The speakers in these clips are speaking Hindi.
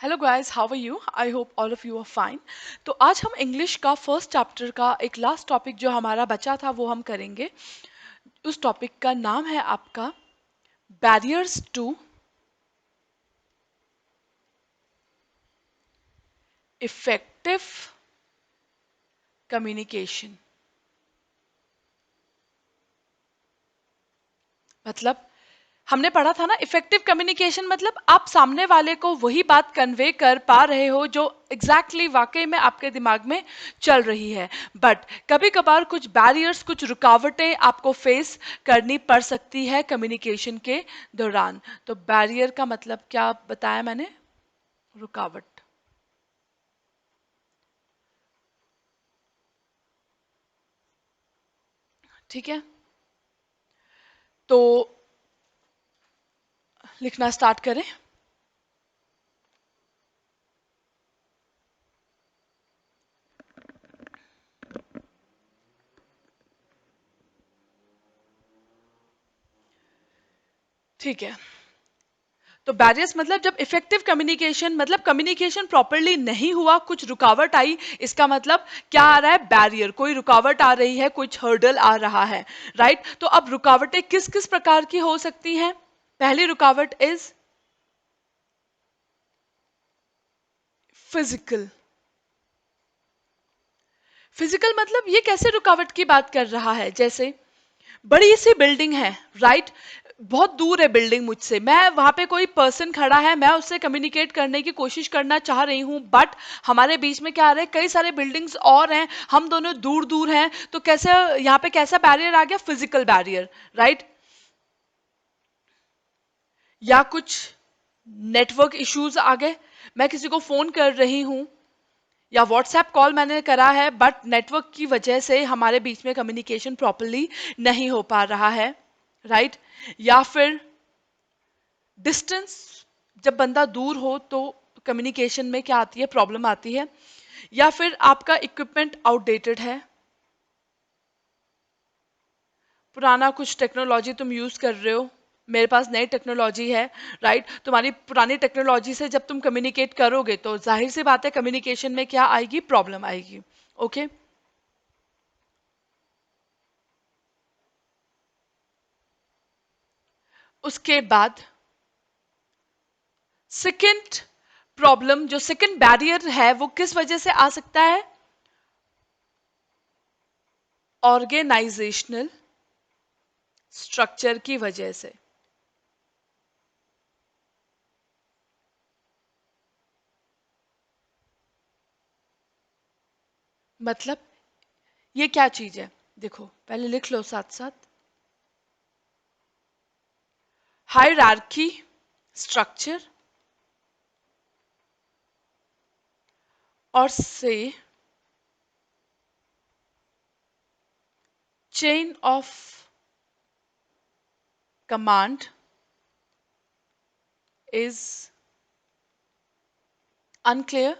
Hello guys, how are you? I hope all of you are fine. तो आज हम इंग्लिश का फर्स्ट चैप्टर का एक लास्ट टॉपिक जो हमारा बचा था वो हम करेंगे। उस टॉपिक का नाम है आपका बैरियर्स टू इफेक्टिव कम्युनिकेशन। मतलब हमने पढ़ा था ना, इफेक्टिव कम्युनिकेशन मतलब आप सामने वाले को वही बात कन्वे कर पा रहे हो जो एग्जैक्टली वाकई में आपके दिमाग में चल रही है। बट कभी कभार कुछ बैरियर्स, कुछ रुकावटें आपको फेस करनी पड़ सकती है कम्युनिकेशन के दौरान। तो बैरियर का मतलब क्या बताया मैंने? रुकावट। ठीक है, तो लिखना स्टार्ट करें। ठीक है, तो बैरियर्स मतलब जब इफेक्टिव कम्युनिकेशन, मतलब कम्युनिकेशन प्रॉपरली नहीं हुआ, कुछ रुकावट आई, इसका मतलब क्या आ रहा है? बैरियर, कोई रुकावट आ रही है, कुछ हर्डल आ रहा है। राइट? तो अब रुकावटें किस किस प्रकार की हो सकती हैं? पहली रुकावट इज फिजिकल। फिजिकल मतलब ये कैसे रुकावट की बात कर रहा है? जैसे बड़ी सी बिल्डिंग है, राइट? बहुत दूर है बिल्डिंग मुझसे, मैं वहां पे कोई पर्सन खड़ा है, मैं उससे कम्युनिकेट करने की कोशिश करना चाह रही हूँ, बट हमारे बीच में क्या आ रहा है? कई सारे बिल्डिंग्स और हैं, हम दोनों दूर दूर हैं। तो कैसे यहाँ पे कैसा बैरियर आ गया? Physical barrier. राइट? या कुछ नेटवर्क इश्यूज आ गए, मैं किसी को फोन कर रही हूँ या व्हाट्सएप कॉल मैंने करा है, बट नेटवर्क की वजह से हमारे बीच में कम्युनिकेशन प्रॉपरली नहीं हो पा रहा है। राइट? या फिर डिस्टेंस, जब बंदा दूर हो तो कम्युनिकेशन में क्या आती है? प्रॉब्लम आती है। या फिर आपका इक्विपमेंट आउटडेटेड है, पुराना कुछ टेक्नोलॉजी तुम यूज कर रहे हो, मेरे पास नई टेक्नोलॉजी है। राइट? तुम्हारी पुरानी टेक्नोलॉजी से जब तुम कम्युनिकेट करोगे तो जाहिर सी बात है कम्युनिकेशन में क्या आएगी? प्रॉब्लम आएगी। ओके? उसके बाद सेकंड प्रॉब्लम, जो सेकंड बैरियर है, वो किस वजह से आ सकता है? ऑर्गेनाइजेशनल स्ट्रक्चर की वजह से। मतलब ये क्या चीज है? देखो, पहले लिख लो साथ साथ। हायरार्की स्ट्रक्चर और से chain of command is unclear.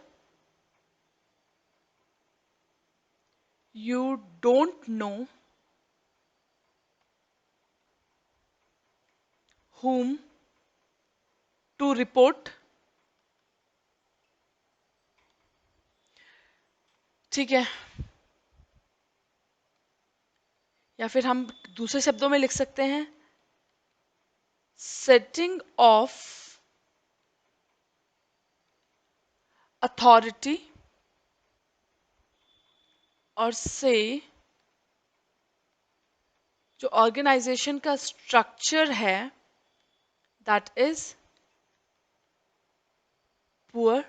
You don't know whom to report. ठीक है, या फिर हम दूसरे शब्दों में लिख सकते हैं सेटिंग ऑफ अथॉरिटी और से जो ऑर्गेनाइजेशन का स्ट्रक्चर है, दैट इज पुअर।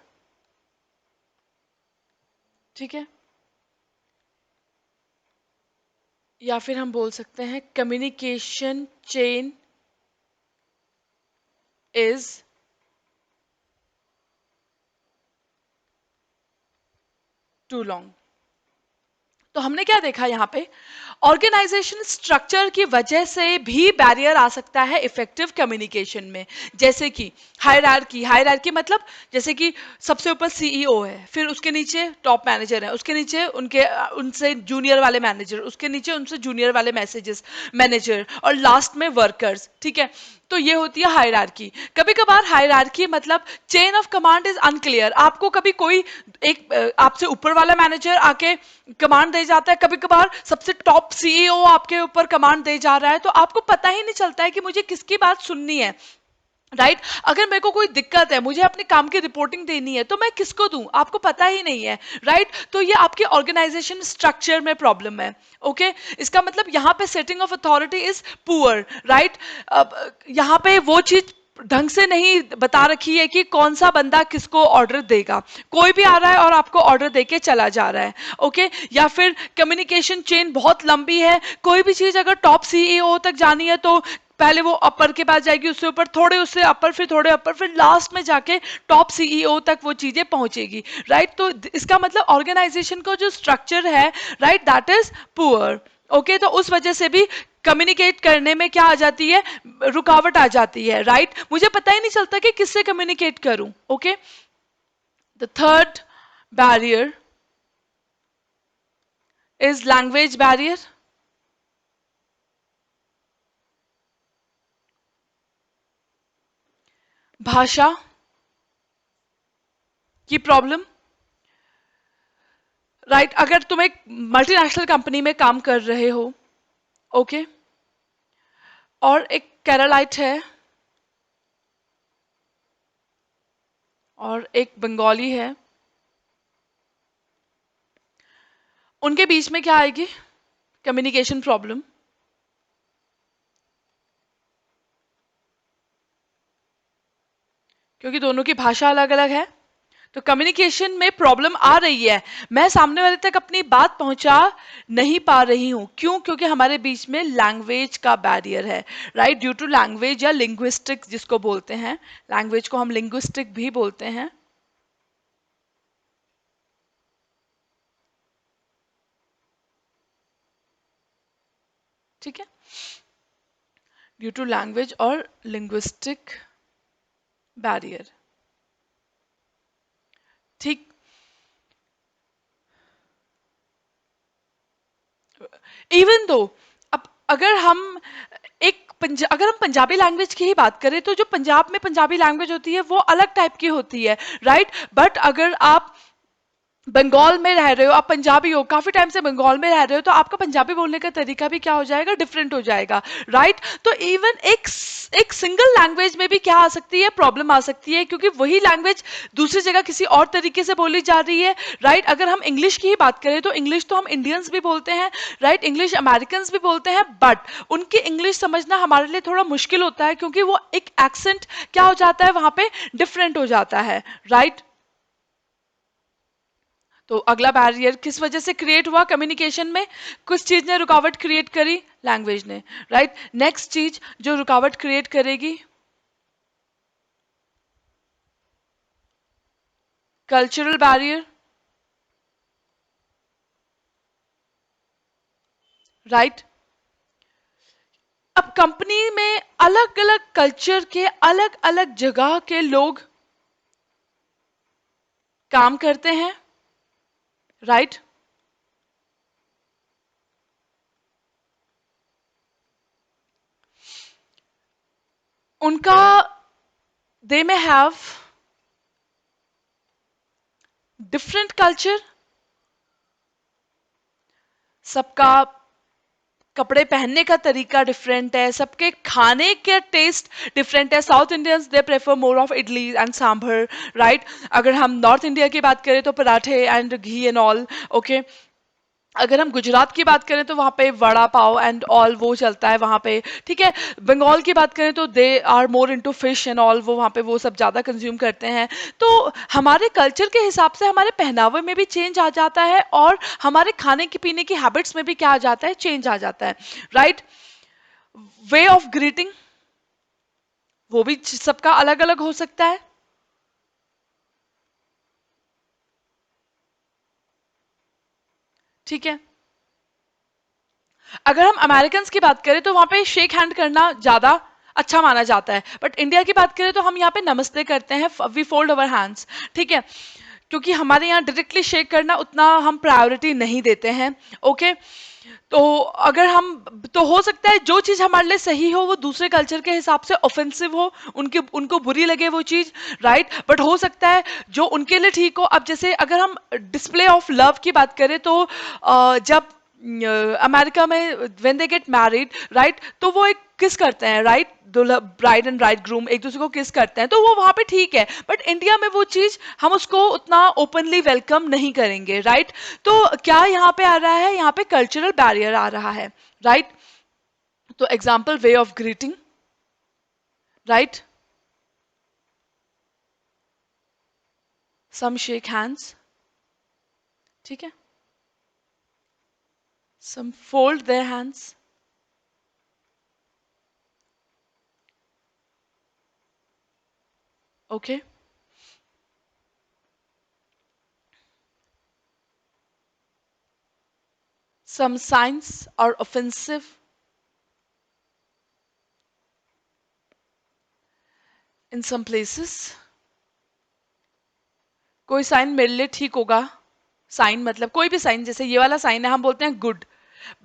ठीक है? या फिर हम बोल सकते हैं communication chain is too long. तो हमने क्या देखा यहाँ पे? ऑर्गेनाइजेशन स्ट्रक्चर की वजह से भी बैरियर आ सकता है इफेक्टिव कम्युनिकेशन में। जैसे कि हायरार्की, हायरार्की मतलब जैसे कि सबसे ऊपर सीईओ है, फिर उसके नीचे टॉप मैनेजर है, उसके नीचे उनके उनसे जूनियर वाले मैनेजर, उसके नीचे उनसे जूनियर वाले मैसेजेस मैनेजर, और लास्ट में वर्कर्स। ठीक है? तो ये होती है हायरार्की। कभी कभार हायरार्की मतलब chain of command is unclear. आपको कभी कोई एक आपसे ऊपर वाला मैनेजर आके कमांड दे जाता है, कभी कभार सबसे टॉप सीईओ आपके ऊपर कमांड दे जा रहा है, तो आपको पता ही नहीं चलता है कि मुझे किसकी बात सुननी है। राइट अगर मेरे को कोई दिक्कत है, मुझे अपने काम की रिपोर्टिंग देनी है, तो मैं किसको दूं, आपको पता ही नहीं है। राइट तो ये आपकी ऑर्गेनाइजेशन स्ट्रक्चर में प्रॉब्लम है। ओके इसका मतलब यहाँ पे setting of authority is poor. Right अब यहाँ पे वो चीज ढंग से नहीं बता रखी है कि कौन सा बंदा किसको ऑर्डर देगा। कोई भी आ रहा है और आपको ऑर्डर देके चला जा रहा है। ओके या फिर कम्युनिकेशन चेन बहुत लंबी है, कोई भी चीज अगर टॉप सीईओ तक जानी है तो पहले वो अपर के पास जाएगी, उससे ऊपर, थोड़े उससे अपर, फिर थोड़े अपर, फिर लास्ट में जाके टॉप सीईओ तक वो चीजें पहुंचेगी। राइट तो इसका मतलब ऑर्गेनाइजेशन का जो स्ट्रक्चर है, right that is poor. Okay तो उस वजह से भी कम्युनिकेट करने में क्या आ जाती है, रुकावट आ जाती है। राइट मुझे पता ही नहीं चलता कि किससे कम्युनिकेट करूं। Okay the third barrier is language barrier. भाषा की प्रॉब्लम। राइट अगर तुम एक मल्टीनेशनल कंपनी में काम कर रहे हो, ओके और एक केरलाइट है और एक बंगाली है, उनके बीच में क्या आएगी, कम्युनिकेशन प्रॉब्लम। क्योंकि दोनों की भाषा अलग अलग है, तो कम्युनिकेशन में प्रॉब्लम आ रही है। मैं सामने वाले तक अपनी बात पहुंचा नहीं पा रही हूं, क्यों, क्योंकि हमारे बीच में लैंग्वेज का बैरियर है। राइट ड्यू टू लैंग्वेज या लिंग्विस्टिक जिसको बोलते हैं, लैंग्वेज को हम लिंग्विस्टिक भी बोलते हैं। ठीक है ड्यू टू लैंग्वेज और लिंग्विस्टिक बैरियर। ठीक इवन दो अब अगर हम अगर हम पंजाबी लैंग्वेज की ही बात करें, तो जो पंजाब में पंजाबी लैंग्वेज होती है वो अलग टाइप की होती है। राइट बट अगर आप बंगाल में रह रहे हो, आप पंजाबी हो, काफी टाइम से बंगाल में रह रहे हो, तो आपका पंजाबी बोलने का तरीका भी क्या हो जाएगा, डिफरेंट हो जाएगा। राइट तो इवन एक सिंगल लैंग्वेज में भी क्या आ सकती है, प्रॉब्लम आ सकती है, क्योंकि वही लैंग्वेज दूसरी जगह किसी और तरीके से बोली जा रही है। राइट अगर हम इंग्लिश की ही बात करें, तो इंग्लिश तो हम इंडियंस भी बोलते हैं, राइट इंग्लिश अमेरिकन भी बोलते हैं, बट उनकी इंग्लिश समझना हमारे लिए थोड़ा मुश्किल होता है, क्योंकि वो एक एक्सेंट क्या हो जाता है वहां पे, डिफरेंट हो जाता है। राइट तो अगला बैरियर किस वजह से क्रिएट हुआ, कम्युनिकेशन में कुछ चीज ने रुकावट क्रिएट करी, लैंग्वेज ने। राइट नेक्स्ट चीज जो रुकावट क्रिएट करेगी, कल्चरल बैरियर। राइट अब कंपनी में अलग अलग कल्चर के अलग अलग जगह के लोग काम करते हैं। राइट उनका दे में हैव डिफरेंट कल्चर, सबका कपड़े पहनने का तरीका डिफरेंट है, सबके खाने के टेस्ट डिफरेंट है। South Indians they prefer more of idli and sambar. Right अगर हम नॉर्थ इंडिया की बात करें तो पराठे and ghee and all. Okay अगर हम गुजरात की बात करें तो वहाँ पे वड़ा पाव एंड ऑल वो चलता है वहाँ पे। ठीक है बंगाल की बात करें तो they are more into fish and all, वो वहाँ पे वो सब ज़्यादा कंज्यूम करते हैं। तो हमारे कल्चर के हिसाब से हमारे पहनावे में भी चेंज आ जाता है, और हमारे खाने की पीने की हैबिट्स में भी क्या आ जाता है, चेंज आ जाता है। राइट वे ऑफ ग्रीटिंग वो भी सबका अलग अलग हो सकता है। ठीक है अगर हम अमेरिकन की बात करें तो वहां पे शेक हैंड करना ज्यादा अच्छा माना जाता है, बट इंडिया की बात करें तो हम यहाँ पे नमस्ते करते हैं, वी फोल्ड अवर हैंड्स। ठीक है क्योंकि हमारे यहाँ डायरेक्टली शेक करना उतना हम प्रायोरिटी नहीं देते हैं। ओके, तो अगर हम, तो हो सकता है जो चीज हमारे लिए सही हो वो दूसरे कल्चर के हिसाब से ऑफेंसिव हो, उनके उनको बुरी लगे वो चीज, राइट। बट हो सकता है जो उनके लिए ठीक हो। अब जैसे अगर हम डिस्प्ले ऑफ लव की बात करें तो जब अमेरिका में when they get married, right, तो वो एक किस करते हैं, राइट, दुल्हा ब्राइड एंड ब्राइड ग्रूम एक दूसरे को किस करते हैं, तो वो वहां पे ठीक है। बट इंडिया में वो चीज हम उसको उतना ओपनली वेलकम नहीं करेंगे, राइट। तो क्या यहाँ पे आ रहा है, यहाँ पे कल्चरल बैरियर आ रहा है, राइट। तो example way of greeting, right, some shake hands, ठीक है, some fold their hands, okay. Some signs are offensive in some places. कोई साइन मेरे लिए ठीक होगा, साइन मतलब कोई भी साइन, जैसे ये वाला साइन है हम बोलते हैं गुड,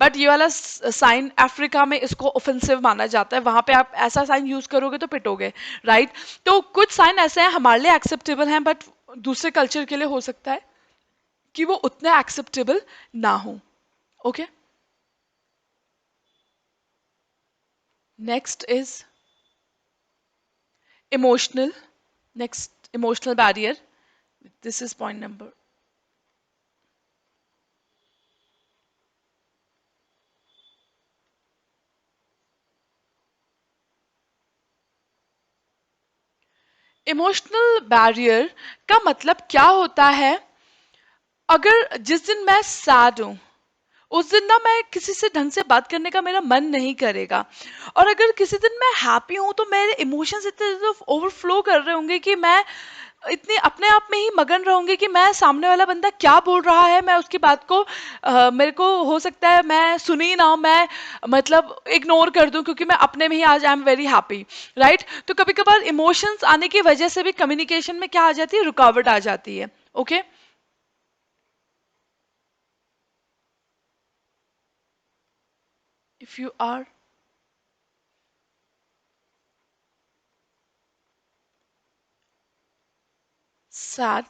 बट ये वाला साइन अफ्रीका में इसको ऑफेंसिव माना जाता है, वहां पे आप ऐसा साइन यूज करोगे तो पिटोगे, राइट। तो कुछ साइन ऐसे हैं हमारे लिए एक्सेप्टेबल हैं, बट दूसरे कल्चर के लिए हो सकता है कि वो उतने एक्सेप्टेबल ना हो। Okay, next is emotional, next emotional barrier, this is point number. Emotional barrier का मतलब क्या होता है, अगर जिस दिन मैं सैड हूं उस दिन ना मैं किसी से ढंग से बात करने का मेरा मन नहीं करेगा, और अगर किसी दिन मैं हैप्पी हूं तो मेरे इमोशंस इतने ओवरफ्लो कर रहे होंगे कि मैं इतनी अपने आप में ही मगन रहूंगी कि मैं सामने वाला बंदा क्या बोल रहा है मैं उसकी बात को मेरे को हो सकता है मैं सुनी ना, मैं मतलब इग्नोर कर दूं क्योंकि मैं अपने में ही आज I am very happy, right. तो कभी कभार इमोशंस आने की वजह से भी कम्युनिकेशन में क्या आ जाती है, रुकावट आ जाती है। Okay, if you are sad,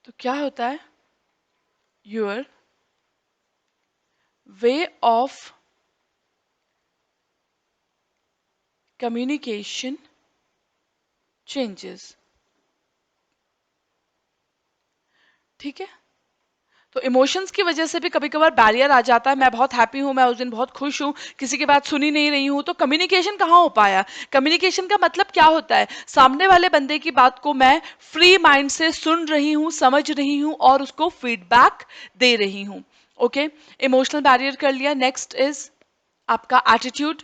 तो क्या होता है, your way of communication changes, ठीक है। तो इमोशंस की वजह से भी कभी कभार बैरियर आ जाता है, मैं बहुत हैप्पी हूं, मैं उस दिन बहुत खुश हूं, किसी की बात सुनी नहीं रही हूं, तो कम्युनिकेशन कहाँ हो पाया। कम्युनिकेशन का मतलब क्या होता है, सामने वाले बंदे की बात को मैं फ्री माइंड से सुन रही हूं, समझ रही हूं और उसको फीडबैक दे रही हूं। ओके, इमोशनल बैरियर कर लिया। नेक्स्ट इज आपका एटीट्यूड।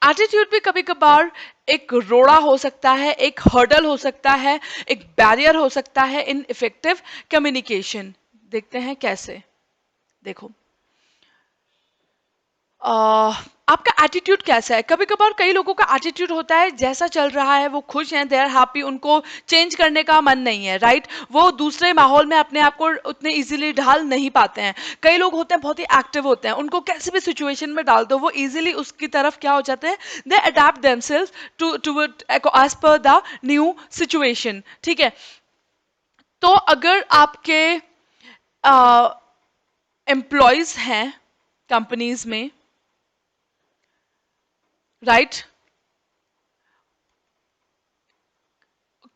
एटीट्यूड भी कभी कभार एक रोड़ा हो सकता है, एक हर्डल हो सकता है, एक बैरियर हो सकता है इन इफेक्टिव कम्युनिकेशन। देखते हैं कैसे। देखो, आपका एटीट्यूड कैसा है। कभी कभार कई लोगों का एटीट्यूड होता है जैसा चल रहा है वो खुश हैं, दे आर हैप्पी, उनको चेंज करने का मन नहीं है, राइट। वो दूसरे माहौल में अपने आप को उतने इजीली ढाल नहीं पाते हैं। कई लोग होते हैं बहुत ही एक्टिव होते हैं, उनको कैसे भी सिचुएशन में डाल दो वो इजीली उसकी तरफ क्या हो जाते हैं, they adapt themselves to as per the new situation, ठीक है। तो अगर आपके एम्प्लॉयज हैं कंपनीज में, राइट,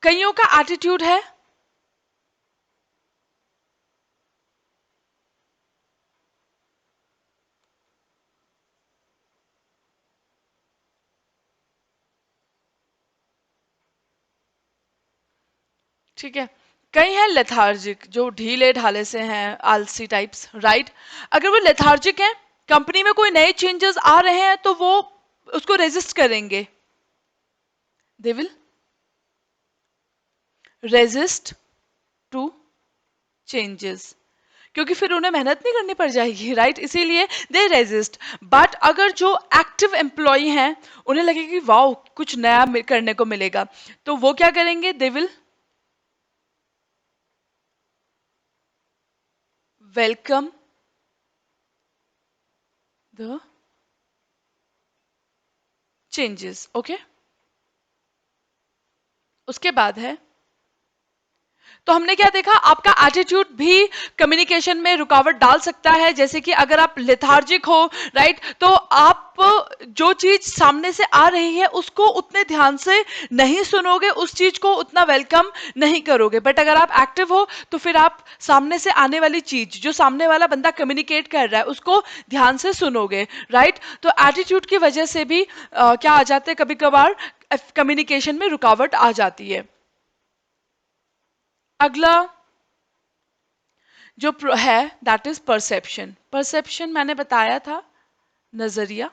कईयों का एटीट्यूड है, ठीक है, कई हैं लेथार्जिक जो ढीले ढाले से हैं, आलसी टाइप्स, राइट। अगर वो लेथार्जिक हैं, कंपनी में कोई नए चेंजेस आ रहे हैं तो वो उसको रेजिस्ट करेंगे, they will resist to changes, क्योंकि फिर उन्हें मेहनत नहीं करनी पड़ जाएगी, राइट? इसीलिए दे रेजिस्ट। बट अगर जो एक्टिव एम्प्लॉय हैं, उन्हें लगेगा कि वाओ कुछ नया करने को मिलेगा, तो वो क्या करेंगे? They will welcome the changes. Okay, उसके बाद है, तो हमने क्या देखा, आपका एटीट्यूड भी कम्युनिकेशन में रुकावट डाल सकता है। जैसे कि अगर आप लेथार्जिक हो, राइट, तो आप जो चीज सामने से आ रही है उसको उतने ध्यान से नहीं सुनोगे, उस चीज को उतना वेलकम नहीं करोगे। बट अगर आप एक्टिव हो तो फिर आप सामने से आने वाली चीज जो सामने वाला बंदा कम्युनिकेट कर रहा है उसको ध्यान से सुनोगे, राइट? तो एटीट्यूड की वजह से भी क्या आ जाते हैं, कभी कभार कम्युनिकेशन में रुकावट आ जाती है। अगला जो है दैट इज परसेप्शन। परसेप्शन मैंने बताया था, नजरिया।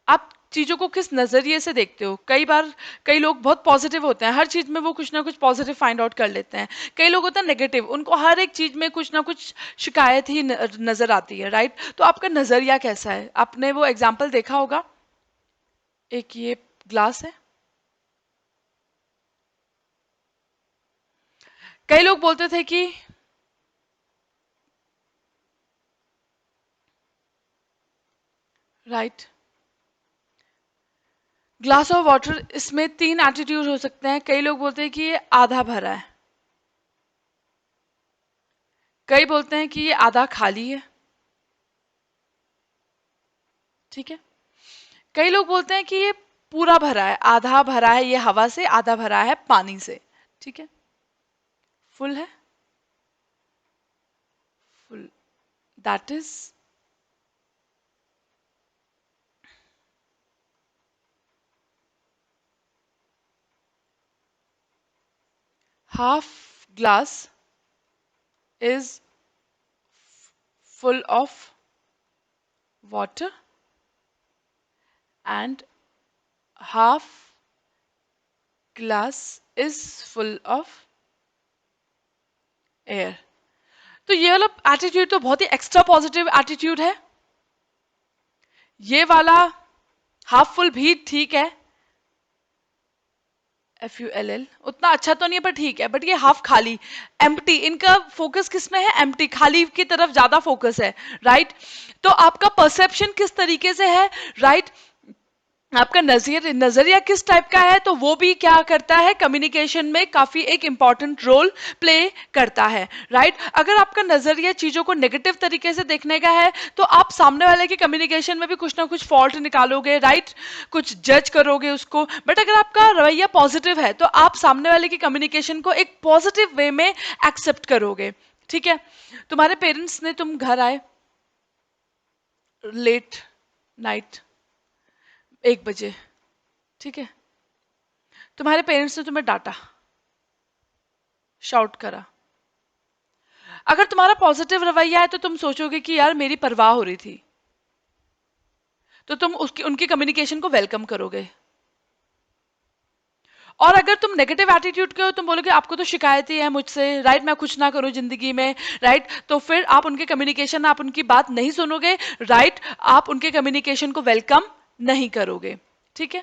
आप चीजों को किस नजरिए से देखते हो? कई बार कई लोग बहुत पॉजिटिव होते हैं, हर चीज में वो कुछ ना कुछ पॉजिटिव फाइंड आउट कर लेते हैं। कई लोग होते हैं नेगेटिव, उनको हर एक चीज में कुछ ना कुछ शिकायत ही नजर आती है, राइट? तो आपका नजरिया कैसा है? आपने वो एग्जाम्पल देखा होगा, एक ये ग्लास है, कई लोग बोलते थे कि राइट, ग्लास ऑफ वाटर, इसमें तीन एटीट्यूड हो सकते हैं। कई लोग बोलते हैं कि ये आधा भरा है, कई बोलते हैं कि ये आधा खाली है, ठीक है? कई लोग बोलते हैं कि ये पूरा भरा है, आधा भरा है ये हवा से, आधा भरा है पानी से, ठीक है? फुल है, full, that is half glass is full of water and half glass is full of air। तो ये वाला एटीट्यूड तो बहुत ही एक्स्ट्रा पॉजिटिव एटीट्यूड है। ये वाला हाफ फुल भी ठीक है, FULL उतना अच्छा तो नहीं है पर ठीक है। बट ये हाफ खाली, एम्प्टी, इनका फोकस किस में है? एम्प्टी, खाली की तरफ ज्यादा फोकस है, राइट? तो आपका परसेप्शन किस तरीके से है, राइट? आपका नजरिया किस टाइप का है, तो वो भी क्या करता है, कम्युनिकेशन में काफी एक इंपॉर्टेंट रोल प्ले करता है, राइट? अगर आपका नजरिया चीजों को नेगेटिव तरीके से देखने का है तो आप सामने वाले की कम्युनिकेशन में भी कुछ ना कुछ फॉल्ट निकालोगे, राइट? कुछ जज करोगे उसको। बट अगर आपका रवैया पॉजिटिव है तो आप सामने वाले की कम्युनिकेशन को एक पॉजिटिव वे में एक्सेप्ट करोगे, ठीक है? तुम्हारे पेरेंट्स ने, तुम घर आए लेट नाइट 1 बजे, ठीक है? तुम्हारे पेरेंट्स ने तुम्हें डांटा, शाउट करा। अगर तुम्हारा पॉजिटिव रवैया है तो तुम सोचोगे कि यार मेरी परवाह हो रही थी, तो तुम उसकी उनकी कम्युनिकेशन को वेलकम करोगे। और अगर तुम नेगेटिव एटीट्यूड के हो, तुम बोलोगे आपको तो शिकायत ही है मुझसे, राइट? मैं कुछ ना करूं जिंदगी में, राइट? तो फिर आप उनके कम्युनिकेशन, आप उनकी बात नहीं सुनोगे, राइट? आप उनके कम्युनिकेशन को वेलकम नहीं करोगे, ठीक है?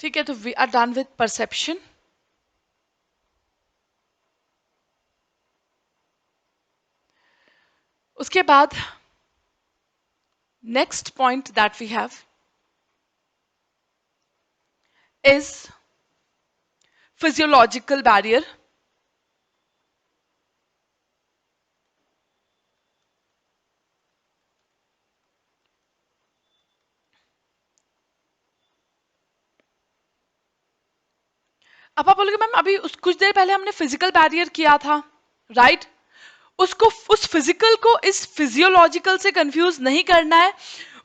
ठीक है, तो we are done with perception. उसके बाद next point that we have is physiological barrier. अब आप बोलोगे मैम अभी कुछ देर पहले हमने फिजिकल बैरियर किया था, राइट? उसको, उस फिजिकल को इस फिजियोलॉजिकल से कंफ्यूज नहीं करना है।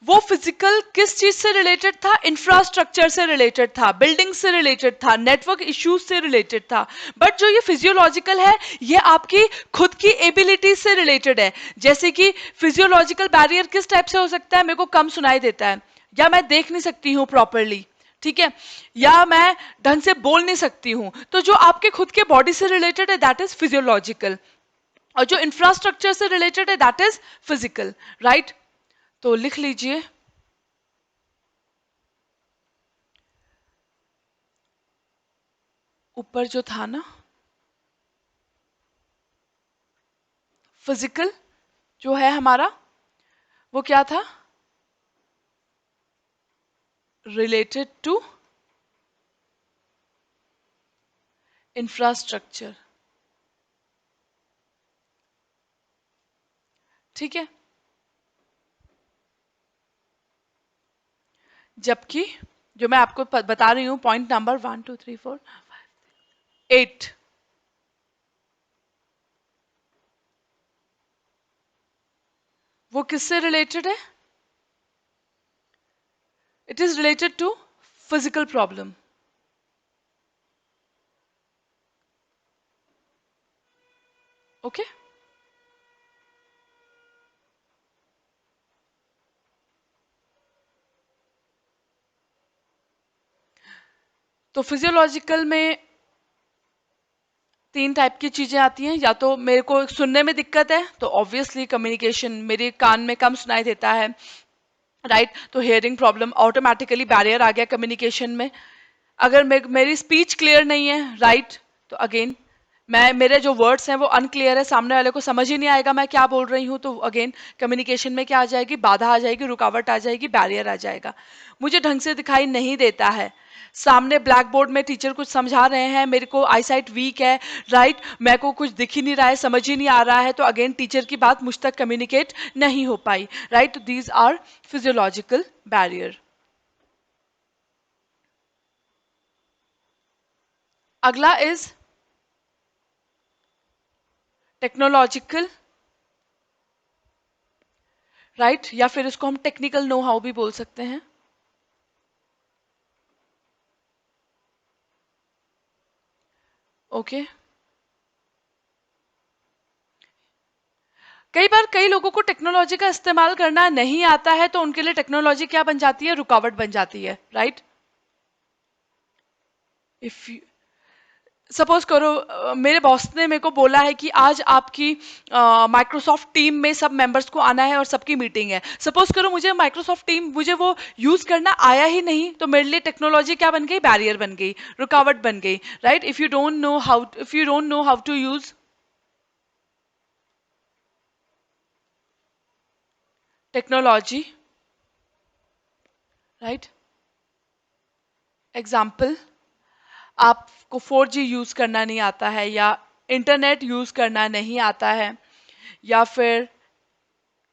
वो फिजिकल किस चीज से रिलेटेड था? इंफ्रास्ट्रक्चर से रिलेटेड था, बिल्डिंग से रिलेटेड था, नेटवर्क इश्यूज से रिलेटेड था। बट जो ये फिजियोलॉजिकल है, ये आपकी खुद की एबिलिटी से रिलेटेड है। जैसे कि फिजियोलॉजिकल बैरियर किस टाइप से हो सकता है? मेरे को कम सुनाई देता है, या मैं देख नहीं सकती हूँ प्रॉपरली, ठीक है, या मैं ढंग से बोल नहीं सकती हूँ। तो जो आपके खुद के बॉडी से रिलेटेड है, दैट इज फिजियोलॉजिकल। और जो इंफ्रास्ट्रक्चर से रिलेटेड है, दैट इज फिजिकल, राइट? तो लिख लीजिए, ऊपर जो था ना, फिजिकल जो है हमारा, वो क्या था? रिलेटेड टू इंफ्रास्ट्रक्चर, ठीक है। जबकि जो मैं आपको बता रही हूं, पॉइंट नंबर 1 2 3 4 5 8, वो किससे रिलेटेड है? It is related to physical problem. Okay, तो फिजियोलॉजिकल में 3 टाइप की चीजें आती हैं। या तो मेरे को सुनने में दिक्कत है, तो ऑब्वियसली कम्युनिकेशन, मेरे कान में कम सुनाई देता है, राइट? तो हेयरिंग प्रॉब्लम, ऑटोमेटिकली बैरियर आ गया कम्युनिकेशन में। अगर मेरी स्पीच क्लियर नहीं है, राइट, तो अगेन मेरे जो वर्ड्स हैं वो अनक्लियर है, सामने वाले को समझ ही नहीं आएगा मैं क्या बोल रही हूँ, तो अगेन कम्युनिकेशन में क्या आ जाएगी? बाधा आ जाएगी, रुकावट आ जाएगी, बैरियर आ जाएगा। मुझे ढंग से दिखाई नहीं देता है, सामने ब्लैक बोर्ड में टीचर कुछ समझा रहे हैं, मेरे को आईसाइट वीक है, राइट, मेरे को कुछ दिख ही नहीं रहा है, समझ ही नहीं आ रहा है, तो अगेन टीचर की बात मुझ तक कम्युनिकेट नहीं हो पाई, राइट? तो दीज आर फिजियोलॉजिकल बैरियर। अगला इज टेक्नोलॉजिकल, राइट, या फिर इसको हम टेक्निकल नो हाउ भी बोल सकते हैं। ओके, कई बार कई लोगों को टेक्नोलॉजी का इस्तेमाल करना नहीं आता है, तो उनके लिए टेक्नोलॉजी क्या बन जाती है? रुकावट बन जाती है, राइट? इफ सपोज करो मेरे बॉस ने मेरे को बोला है कि आज आपकी माइक्रोसॉफ्ट टीम में सब मेंबर्स को आना है और सबकी मीटिंग है। सपोज करो मुझे माइक्रोसॉफ्ट टीम, मुझे वो यूज करना आया ही नहीं, तो मेरे लिए टेक्नोलॉजी क्या बन गई? बैरियर बन गई, रुकावट बन गई, right? If you don't know how to use technology, right? Example, आपको 4G यूज करना नहीं आता है, या इंटरनेट यूज करना नहीं आता है, या फिर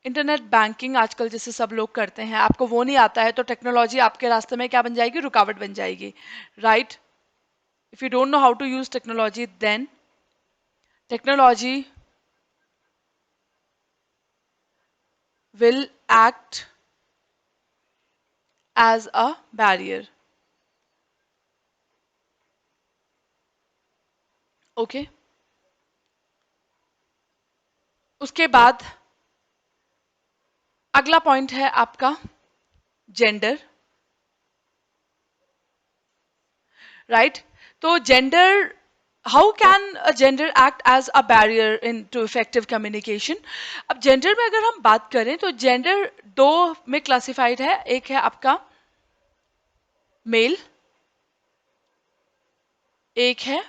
इंटरनेट बैंकिंग आजकल जैसे सब लोग करते हैं, आपको वो नहीं आता है, तो टेक्नोलॉजी आपके रास्ते में क्या बन जाएगी? रुकावट बन जाएगी, right? If you don't know how to use technology, then technology will act as a barrier. Okay, उसके बाद अगला पॉइंट है आपका जेंडर, राइट? तो gender, how can a gender act as a barrier in to effective communication? अब जेंडर में अगर हम बात करें, तो जेंडर दो में क्लासिफाइड है। एक है आपका मेल, एक है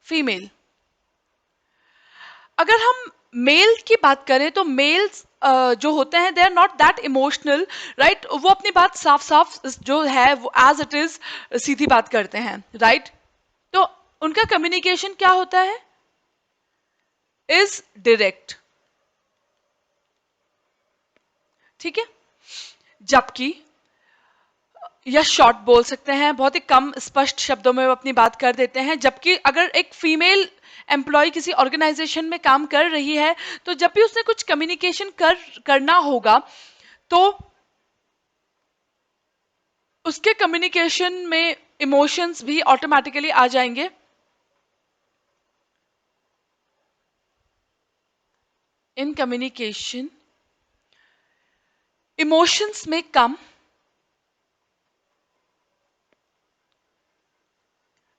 फीमेल। अगर हम मेल की बात करें, तो मेल्स जो होते हैं, they are not that emotional, right? वो अपनी बात साफ साफ जो है वो एज इट इज सीधी बात करते हैं, राइट? तो उनका कम्युनिकेशन क्या होता है? इज डायरेक्ट, ठीक है। जबकि या शॉर्ट बोल सकते हैं, बहुत ही कम स्पष्ट शब्दों में वो अपनी बात कर देते हैं। जबकि अगर एक फीमेल एम्प्लॉय किसी ऑर्गेनाइजेशन में काम कर रही है, तो जब भी उसने कुछ कम्युनिकेशन करना होगा, तो उसके कम्युनिकेशन में इमोशंस भी ऑटोमेटिकली आ जाएंगे। इन कम्युनिकेशन इमोशंस में कम,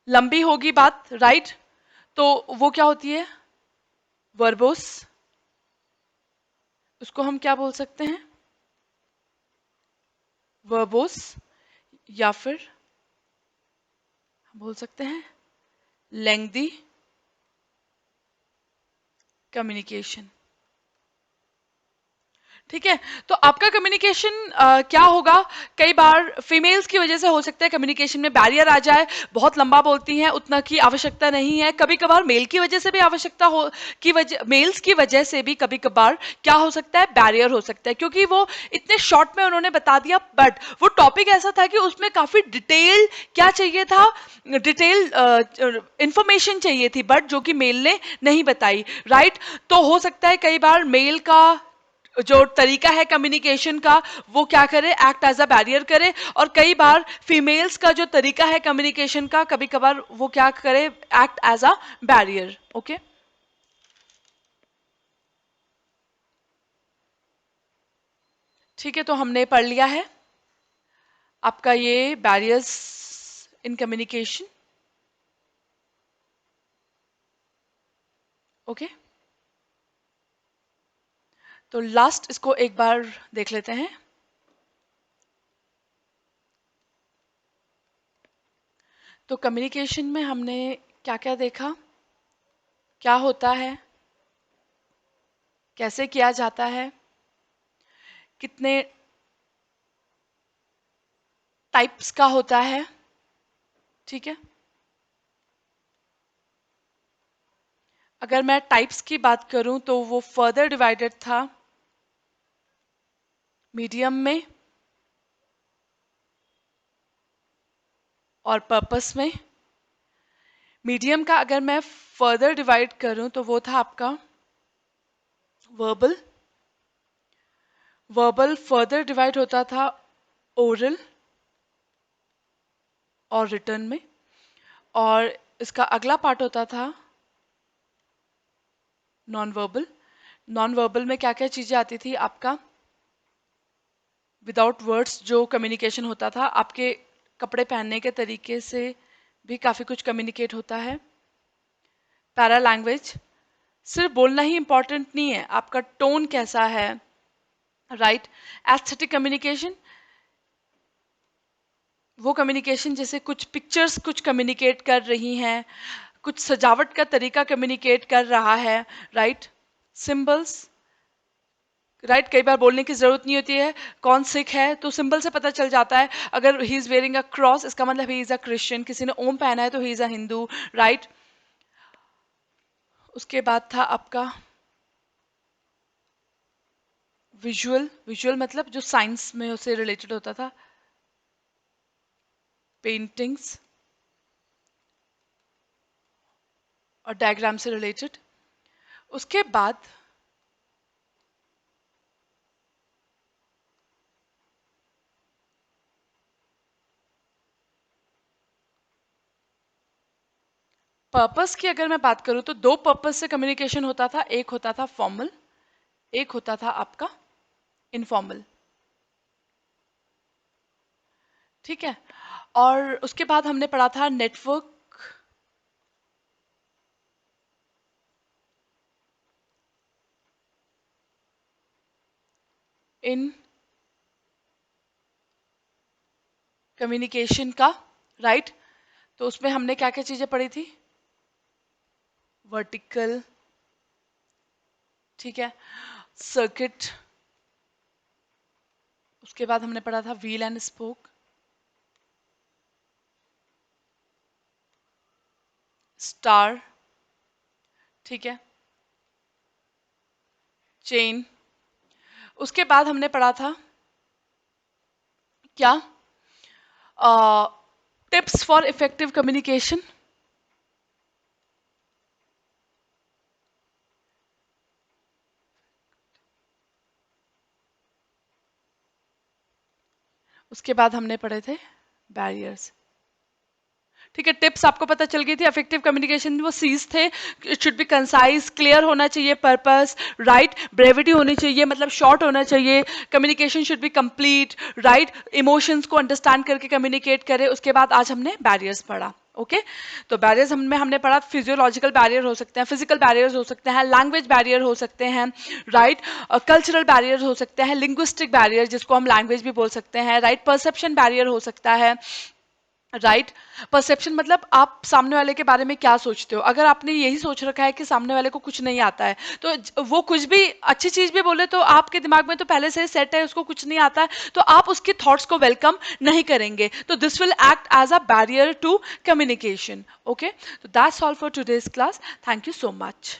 लंबी होगी बात, राइट? तो वो क्या होती है? वर्बोस। उसको हम क्या बोल सकते हैं? वर्बोस, या फिर बोल सकते हैं लेंथी कम्युनिकेशन। ठीक है, तो आपका कम्युनिकेशन क्या होगा? कई बार फीमेल्स की वजह से हो सकता है कम्युनिकेशन में बैरियर आ जाए, बहुत लंबा बोलती हैं, उतना की आवश्यकता नहीं है। कभी कभार मेल की वजह से भी आवश्यकता हो, की वजह मेल्स की वजह से भी कभी कभार क्या हो सकता है? बैरियर हो सकता है, क्योंकि वो इतने शॉर्ट में उन्होंने बता दिया, बट वो टॉपिक ऐसा था कि उसमें काफी डिटेल क्या चाहिए था, डिटेल इंफॉर्मेशन चाहिए थी, बट जो कि मेल ने नहीं बताई, राइट? तो हो सकता है कई बार मेल का जो तरीका है कम्युनिकेशन का वो क्या करे? एक्ट एज अ बैरियर करे। और कई बार फीमेल्स का जो तरीका है कम्युनिकेशन का, कभी कभार वो क्या करे? Act as a barrier. Okay, ठीक है, तो हमने पढ़ लिया है आपका ये बैरियर्स इन कम्युनिकेशन। ओके, तो लास्ट इसको एक बार देख लेते हैं। तो कम्युनिकेशन में हमने क्या क्या देखा, क्या होता है, कैसे किया जाता है, कितने टाइप्स का होता है, ठीक है? अगर मैं टाइप्स की बात करूं तो वो फर्दर डिवाइडेड था मीडियम में और पर्पस में। मीडियम का अगर मैं फर्दर डिवाइड करूं तो वो था आपका वर्बल। वर्बल फर्दर डिवाइड होता था ओरल और रिटर्न में। और इसका अगला पार्ट होता था नॉन वर्बल। नॉन वर्बल में क्या क्या चीजें आती थी आपका? विदाउट वर्ड्स जो कम्युनिकेशन होता था, आपके कपड़े पहनने के तरीके से भी काफी कुछ कम्युनिकेट होता है। पैरा लैंग्वेज, सिर्फ बोलना ही इंपॉर्टेंट नहीं है, आपका टोन कैसा है, राइट? एस्थेटिक कम्युनिकेशन, वो कम्युनिकेशन जैसे कुछ पिक्चर्स कुछ कम्युनिकेट कर रही हैं, कुछ सजावट का तरीका कम्युनिकेट कर रहा है, राइट? Symbols, right? कई बार बोलने की जरूरत नहीं होती है कौन सिख है, तो सिंबल से पता चल जाता है। अगर he is wearing a cross, इसका मतलब ही इज अ क्रिश्चियन। किसी ने ओम पहना है तो he is a Hindu, right? उसके बाद था आपका विजुअल। विजुअल मतलब जो साइंस में उससे रिलेटेड होता था, पेंटिंग्स और डायग्राम से रिलेटेड। उसके बाद पर्पस की अगर मैं बात करूं तो दो पर्पस से कम्युनिकेशन होता था। एक होता था फॉर्मल, एक होता था आपका इनफॉर्मल, ठीक है? और उसके बाद हमने पढ़ा था नेटवर्क इन कम्युनिकेशन का, राइट? तो उसमें हमने क्या क्या चीजें पढ़ी थी? वर्टिकल, ठीक है, सर्किट। उसके बाद हमने पढ़ा था व्हील एंड स्पोक, स्टार, ठीक है, चेन। उसके बाद हमने पढ़ा था क्या? Tips for effective communication. उसके बाद हमने पढ़े थे बैरियर्स। ठीक है, टिप्स आपको पता चल गई थी। इफेक्टिव कम्युनिकेशन वो सीज थे, it should be concise, clear होना चाहिए पर्पस, राइट, ब्रेविटी होनी चाहिए, मतलब शॉर्ट होना चाहिए, communication should be complete, right, emotions को अंडरस्टैंड करके कम्युनिकेट करें। उसके बाद आज हमने बैरियर्स पढ़ा। ओके तो बैरियर्स हमने पढ़ा, फिजियोलॉजिकल बैरियर हो सकते हैं, फिजिकल बैरियर्स हो सकते हैं, लैंग्वेज बैरियर हो सकते हैं, राइट, कल्चरल बैरियर हो सकते हैं, लिंग्विस्टिक बैरियर जिसको हम लैंग्वेज भी बोल सकते हैं, राइट, परसेप्शन बैरियर हो सकता है, राइट। परसेप्शन मतलब आप सामने वाले के बारे में क्या सोचते हो। अगर आपने यही सोच रखा है कि सामने वाले को कुछ नहीं आता है, तो वो कुछ भी अच्छी चीज भी बोले तो आपके दिमाग में तो पहले से सेट है उसको कुछ नहीं आता है, तो आप उसके थॉट्स को वेलकम नहीं करेंगे, तो this will act as a barrier to communication. Okay, तो that's all for today's class. Thank you so much.